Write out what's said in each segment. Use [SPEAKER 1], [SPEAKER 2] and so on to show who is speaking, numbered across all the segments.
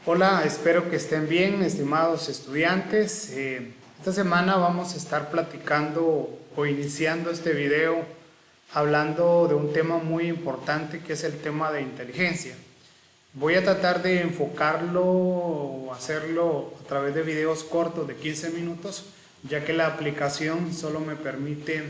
[SPEAKER 1] Hola, espero que estén bien, estimados estudiantes. Esta semana vamos a estar platicando o iniciando este video hablando de un tema muy importante que es el tema de inteligencia. Voy a tratar de enfocarlo o hacerlo a través de videos cortos de 15 minutos, ya que la aplicación solo me permite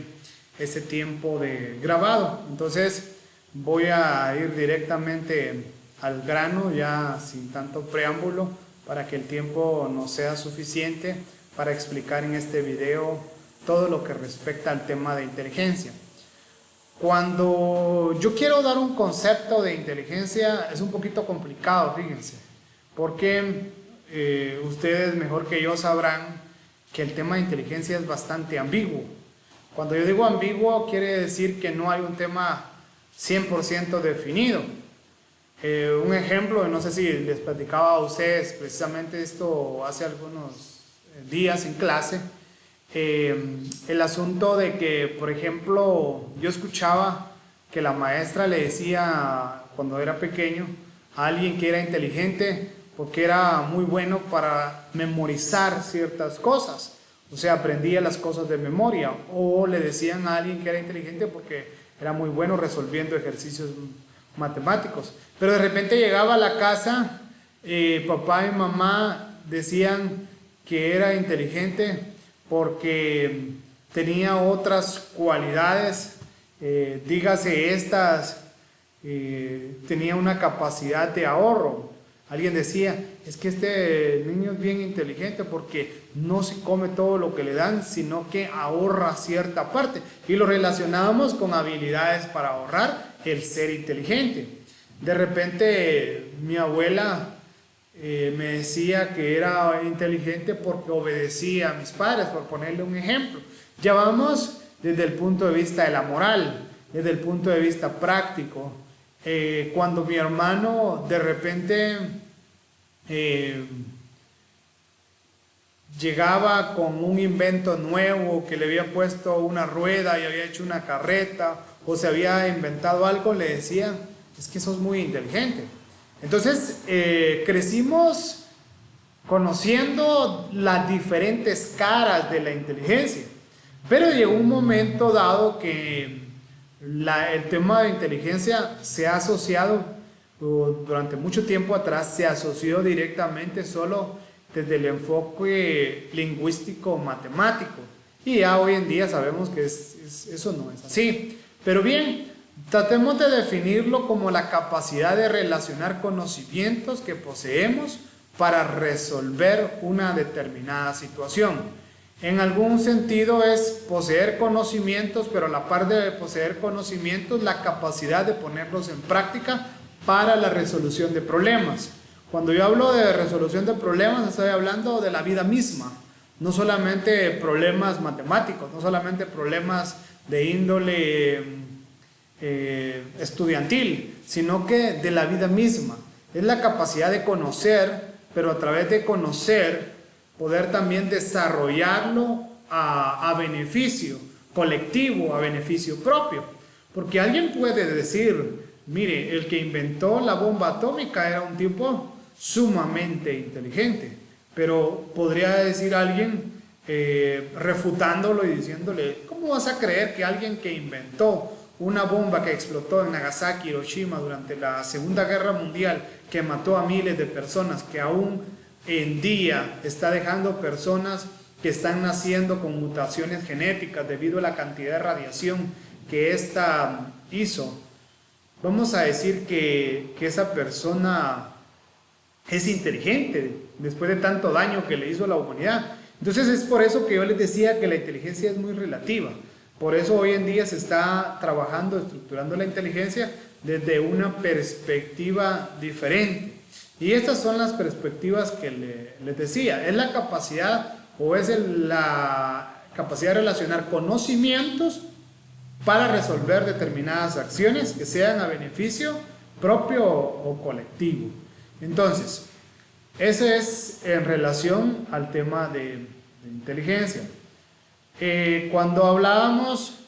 [SPEAKER 1] ese tiempo de grabado. Entonces voy a ir directamente al grano, ya sin tanto preámbulo, para que el tiempo nos sea suficiente para explicar en este video todo lo que respecta al tema de inteligencia. Cuando yo quiero dar un concepto de inteligencia es un poquito complicado, fíjense, porque ustedes mejor que yo sabrán que el tema de inteligencia es bastante ambiguo. Cuando yo digo ambiguo quiere decir que no hay un tema 100% definido. Un ejemplo, no sé si les platicaba a ustedes precisamente esto hace algunos días en clase, el asunto de que, por ejemplo, yo escuchaba que la maestra le decía cuando era pequeño a alguien que era inteligente porque era muy bueno para memorizar ciertas cosas, o sea, aprendía las cosas de memoria, o le decían a alguien que era inteligente porque era muy bueno resolviendo ejercicios matemáticos. Pero de repente llegaba a la casa, papá y mamá decían que era inteligente porque tenía otras cualidades, dígase estas, tenía una capacidad de ahorro. Alguien decía, es que este niño es bien inteligente porque no se come todo lo que le dan, sino que ahorra cierta parte. Y lo relacionábamos con habilidades para ahorrar, el ser inteligente. De repente mi abuela me decía que era inteligente porque obedecía a mis padres, por ponerle un ejemplo. Ya vamos desde el punto de vista de la moral, desde el punto de vista práctico. Cuando mi hermano de repente llegaba con un invento nuevo, que le había puesto una rueda y había hecho una carreta, o se había inventado algo, le decía, es que sos muy inteligente. Entonces crecimos conociendo las diferentes caras de la inteligencia, pero llegó un momento dado que el tema de inteligencia se ha asociado, durante mucho tiempo atrás se asoció directamente solo desde el enfoque lingüístico matemático, y ya hoy en día sabemos que eso no es así. Pero bien, tratemos de definirlo como la capacidad de relacionar conocimientos que poseemos para resolver una determinada situación. En algún sentido es poseer conocimientos, pero a la par de poseer conocimientos, la capacidad de ponerlos en práctica para la resolución de problemas. Cuando yo hablo de resolución de problemas, estoy hablando de la vida misma, no solamente problemas matemáticos, no solamente problemas de índole estudiantil, sino que de la vida misma. Es la capacidad de conocer, pero a través de conocer poder también desarrollarlo a beneficio colectivo, a beneficio propio. Porque alguien puede decir, mire, el que inventó la bomba atómica era un tipo sumamente inteligente, pero podría decir alguien refutándolo y diciéndole, ¿cómo vas a creer que alguien que inventó una bomba que explotó en Nagasaki, Hiroshima durante la Segunda Guerra Mundial, que mató a miles de personas, que aún en día está dejando personas que están naciendo con mutaciones genéticas debido a la cantidad de radiación que ésta hizo? Vamos a decir que esa persona es inteligente después de tanto daño que le hizo a la humanidad. Entonces es por eso que yo les decía que la inteligencia es muy relativa. Por eso hoy en día se está trabajando, estructurando la inteligencia desde una perspectiva diferente. Y estas son las perspectivas que les decía. Es la capacidad o es la capacidad de relacionar conocimientos para resolver determinadas acciones que sean a beneficio propio o colectivo. Entonces, ese es en relación al tema de inteligencia. Cuando hablábamos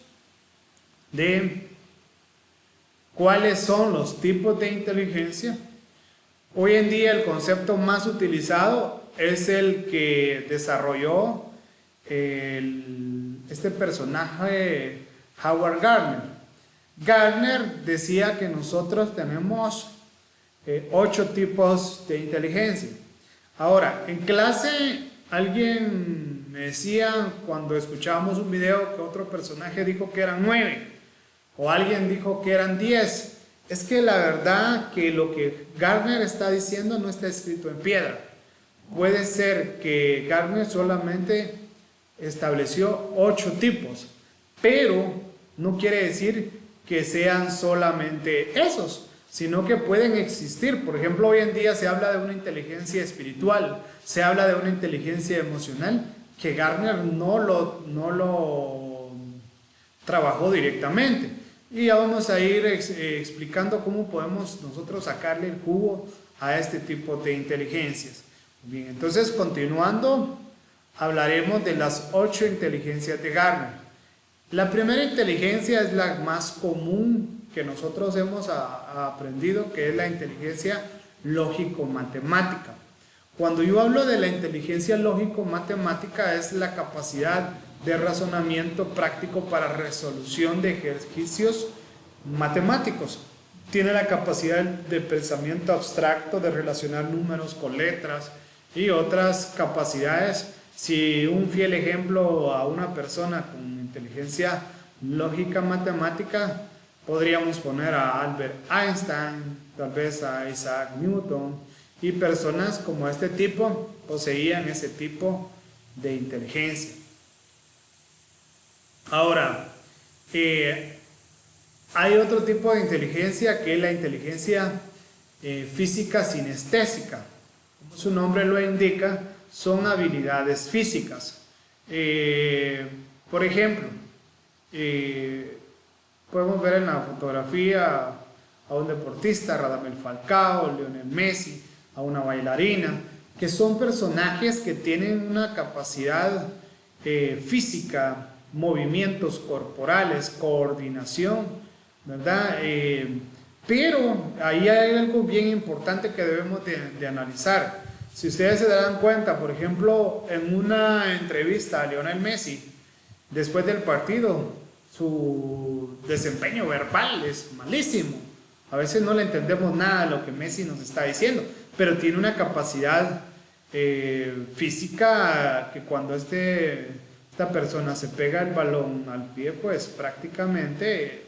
[SPEAKER 1] de cuáles son los tipos de inteligencia, Hoy en día el concepto más utilizado es el que desarrolló este personaje Howard Gardner. Gardner decía que nosotros tenemos 8 tipos de inteligencia. Ahora, en clase alguien me decía cuando escuchábamos un video que otro personaje dijo que eran 9 o alguien dijo que eran 10. Es que la verdad que lo que Gardner está diciendo no está escrito en piedra. Puede ser que Gardner solamente estableció 8 tipos, pero no quiere decir que sean solamente esos, sino que pueden existir. Por ejemplo, hoy en día se habla de una inteligencia espiritual, se habla de una inteligencia emocional que Gardner no lo trabajó directamente. Y ya vamos a ir explicando cómo podemos nosotros sacarle el jugo a este tipo de inteligencias. Bien, entonces continuando, hablaremos de las 8 inteligencias de Gardner. La primera inteligencia es la más común que nosotros hemos aprendido, que es la inteligencia lógico-matemática. Cuando yo hablo de la inteligencia lógico-matemática es la capacidad de razonamiento práctico para resolución de ejercicios matemáticos. Tiene la capacidad de pensamiento abstracto, de relacionar números con letras y otras capacidades. Si un fiel ejemplo a una persona con inteligencia lógica matemática, podríamos poner a Albert Einstein, tal vez a Isaac Newton, y personas como este tipo poseían ese tipo de inteligencia. Ahora, hay otro tipo de inteligencia que es la inteligencia física sinestésica. Como su nombre lo indica, son habilidades físicas. Por ejemplo, podemos ver en la fotografía a un deportista, Radamel Falcao, Lionel Messi, a una bailarina, que son personajes que tienen una capacidad física, movimientos corporales, coordinación, ¿verdad? Pero ahí hay algo bien importante que debemos de analizar. Si ustedes se dan cuenta, por ejemplo, en una entrevista a Lionel Messi, después del partido, su desempeño verbal es malísimo. A veces no le entendemos nada de lo que Messi nos está diciendo, pero tiene una capacidad física que cuando esta persona se pega el balón al pie, pues prácticamente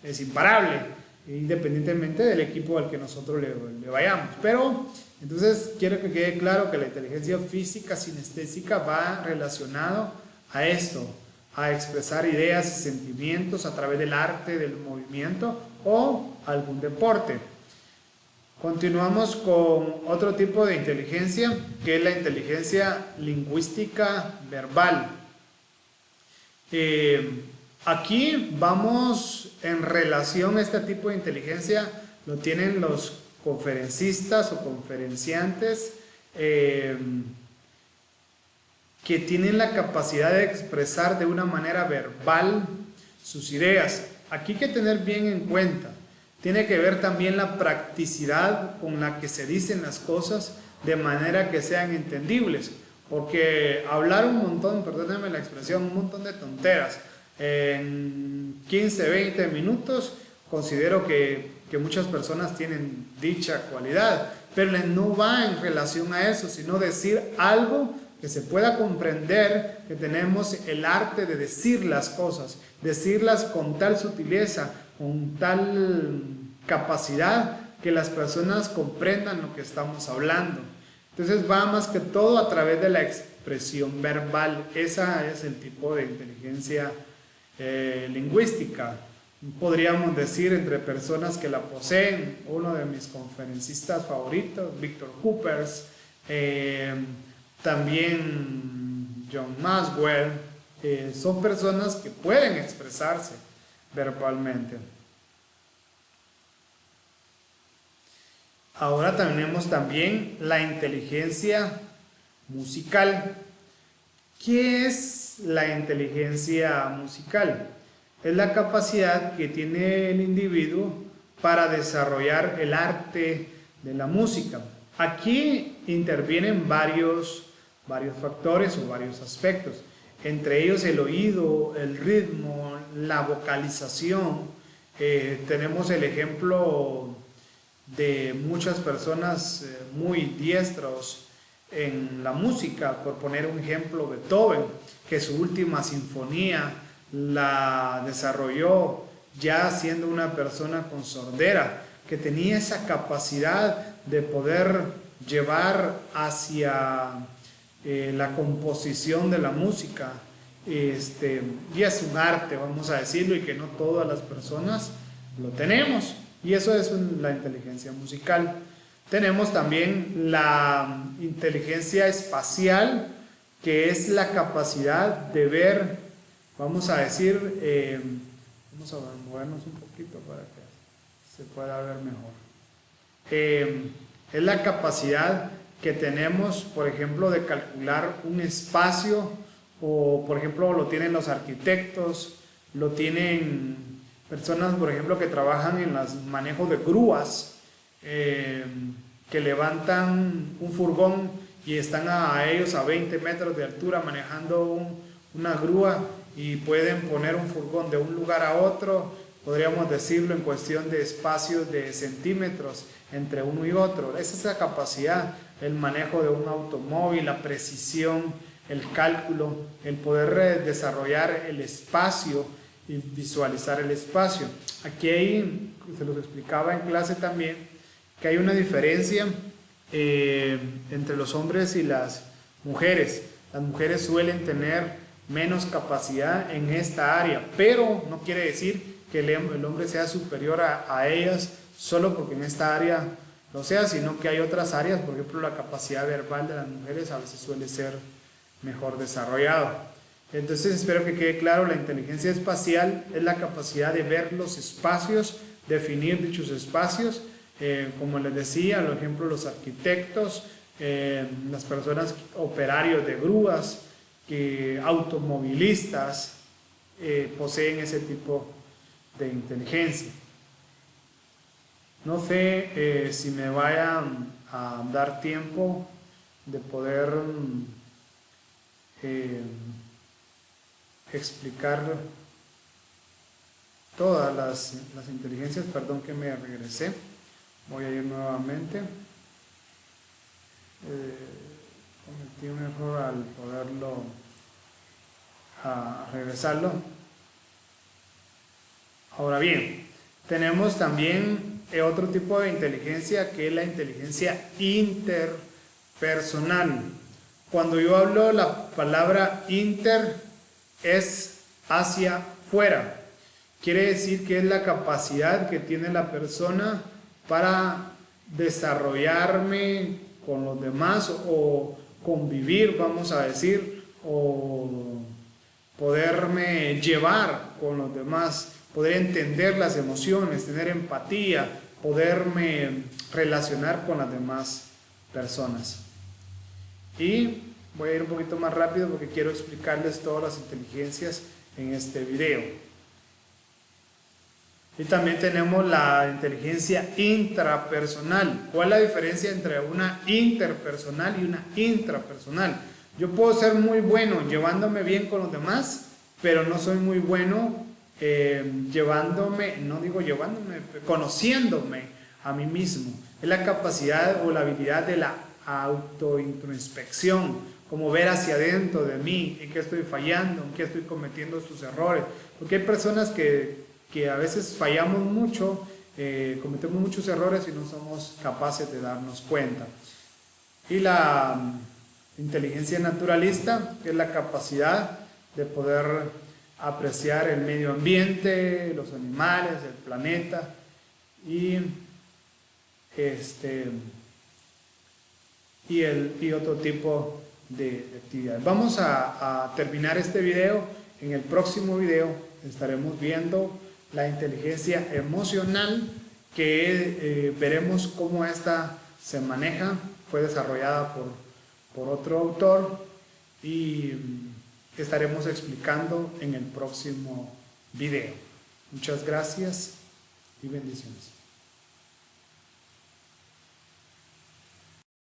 [SPEAKER 1] es imparable, independientemente del equipo al que nosotros le vayamos. Pero entonces quiero que quede claro que la inteligencia física sinestésica va relacionado a esto, a expresar ideas y sentimientos a través del arte, del movimiento o algún deporte. Continuamos con otro tipo de inteligencia, que es la inteligencia lingüística verbal. Aquí vamos en relación a este tipo de inteligencia, lo tienen los conferencistas o conferenciantes que tienen la capacidad de expresar de una manera verbal sus ideas. Aquí hay que tener bien en cuenta, tiene que ver también la practicidad con la que se dicen las cosas de manera que sean entendibles, porque hablar un montón, perdónenme la expresión, un montón de tonteras en 15, 20 minutos, considero que muchas personas tienen dicha cualidad, pero no va en relación a eso, sino decir algo que se pueda comprender, que tenemos el arte de decir las cosas, decirlas con tal sutileza, con tal capacidad que las personas comprendan lo que estamos hablando. Entonces va más que todo a través de la expresión verbal. Esa es el tipo de inteligencia lingüística. Podríamos decir entre personas que la poseen, uno de mis conferencistas favoritos, Victor Coopers, también John Maxwell, son personas que pueden expresarse verbalmente. Ahora tenemos también la inteligencia musical. ¿Qué es la inteligencia musical? Es la capacidad que tiene el individuo para desarrollar el arte de la música. Aquí intervienen varios factores o varios aspectos, entre ellos el oído, el ritmo, la vocalización. Tenemos el ejemplo de muchas personas muy diestros en la música, por poner un ejemplo, Beethoven, que su última sinfonía la desarrolló ya siendo una persona con sordera, que tenía esa capacidad de poder llevar hacia la composición de la música, y es un arte, vamos a decirlo, y que no todas las personas lo tenemos, y eso es la inteligencia musical. Tenemos también la inteligencia espacial, que es la capacidad de ver, vamos a decir, vamos a movernos un poquito para que se pueda ver mejor. Es la capacidad que tenemos, por ejemplo, de calcular un espacio, o por ejemplo lo tienen los arquitectos, lo tienen personas, por ejemplo, que trabajan en los manejos de grúas, que levantan un furgón y están a ellos a 20 metros de altura manejando una grúa, y pueden poner un furgón de un lugar a otro, podríamos decirlo, en cuestión de espacios de centímetros entre uno y otro. Esa es la capacidad, el manejo de un automóvil, la precisión, el cálculo, el poder desarrollar el espacio y visualizar el espacio. Aquí se los explicaba en clase también, que hay una diferencia entre los hombres y las mujeres. Las mujeres suelen tener menos capacidad en esta área, pero no quiere decir que el hombre sea superior a ellas solo porque en esta área lo sea, sino que hay otras áreas, por ejemplo la capacidad verbal de las mujeres a veces suele ser mejor desarrollado. Entonces espero que quede claro, la inteligencia espacial es la capacidad de ver los espacios, definir dichos espacios, como les decía, por ejemplo los arquitectos, las personas operarios de grúas, automovilistas, poseen ese tipo de inteligencia. No sé si me vayan a dar tiempo de poder explicar todas las inteligencias. Perdón que me regresé, voy a ir nuevamente. Cometí un error al poderlo regresarlo. Ahora bien, tenemos también otro tipo de inteligencia, que es la inteligencia interpersonal. Cuando yo hablo la palabra inter, es hacia fuera. Quiere decir que es la capacidad que tiene la persona para desarrollarme con los demás, o convivir, vamos a decir, o poderme llevar con los demás, poder entender las emociones, tener empatía, poderme relacionar con las demás personas. Y voy a ir un poquito más rápido porque quiero explicarles todas las inteligencias en este video. Y también tenemos la inteligencia intrapersonal. ¿Cuál es la diferencia entre una interpersonal y una intrapersonal? Yo puedo ser muy bueno llevándome bien con los demás, pero no soy muy bueno conociéndome a mí mismo. Es la capacidad o la habilidad de la autointrospección, como ver hacia adentro de mí, en qué estoy fallando, en qué estoy cometiendo estos errores. Porque hay personas que a veces fallamos mucho, cometemos muchos errores y no somos capaces de darnos cuenta. Y la inteligencia naturalista, que es la capacidad de poder apreciar el medio ambiente, los animales, el planeta y otro tipo de actividades. Vamos a terminar este video. En el próximo video estaremos viendo la inteligencia emocional, que veremos cómo esta se maneja. Fue desarrollada por otro autor y estaremos explicando en el próximo video. Muchas gracias y bendiciones.